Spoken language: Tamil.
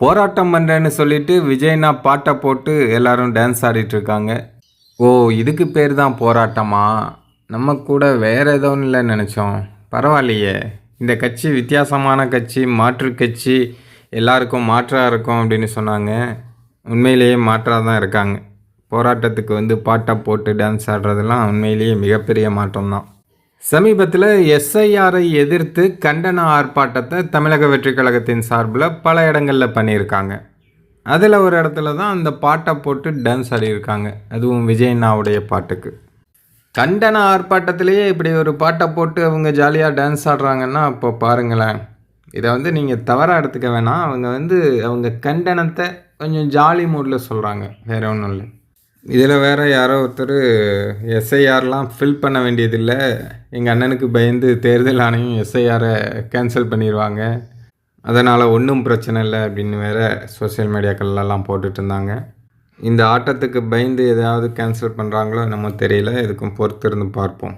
போராட்டம் பண்ணுறேன்னு சொல்லிட்டு விஜய்னா பாட்டை போட்டு எல்லாரும் டான்ஸ் ஆடிட்டு இருக்காங்க. ஓ, இதுக்கு பேர் தான் போராட்டமா? நம்ம கூட வேற ஏதோ இல்லை நினச்சோம். பரவாயில்லையே, இந்த கட்சி வித்தியாசமான கட்சி, மாற்று கட்சி, எல்லாருக்கும் மாற்றாக இருக்கும் அப்படின்னு சொன்னாங்க. உண்மையிலேயே மாற்றாக தான் இருக்காங்க. போராட்டத்துக்கு வந்து பாட்டை போட்டு டான்ஸ் ஆடுறதெல்லாம் உண்மையிலேயே மிகப்பெரிய மாற்றம் தான். சமீபத்தில் எஸ்ஐஆரை எதிர்த்து கண்டன ஆர்ப்பாட்டத்தை தமிழக வெற்றிக் கழகத்தின் சார்பில் பல இடங்களில் பண்ணியிருக்காங்க. அதில் ஒரு இடத்துல தான் அந்த பாட்டை போட்டு டான்ஸ் ஆடியிருக்காங்க, அதுவும் விஜயண்ணாவுடைய பாட்டுக்கு. கண்டன ஆர்ப்பாட்டத்திலேயே இப்படி ஒரு பாட்டை போட்டு அவங்க ஜாலியாக டான்ஸ் ஆடுறாங்கன்னா அப்போ பாருங்களேன். இதை வந்து நீங்கள் தவறாக எடுத்துக்க வேணாம். அவங்க கண்டனத்தை கொஞ்சம் ஜாலி மூடில் சொல்கிறாங்க, வேறு ஒன்றும் இல்லை. இதில் வேறு யாரோ ஒருத்தர் எஸ்ஐஆர்லாம் ஃபில் பண்ண வேண்டியதில்லை, எங்கள் அண்ணனுக்கு பயந்து தேர்தல் ஆணையம் எஸ்ஐஆரை கேன்சல் பண்ணிடுவாங்க, அதனால் ஒன்றும் பிரச்சனை இல்லை அப்படின்னு வேறு சோசியல் மீடியாக்கள்லாம் போட்டுட்டு இருந்தாங்க. இந்த ஆட்டத்துக்கு பயந்து எதாவது கேன்சல் பண்ணுறாங்களோ என்னமோ தெரியல. எதுக்கும் பொறுத்திருந்து பார்ப்போம்.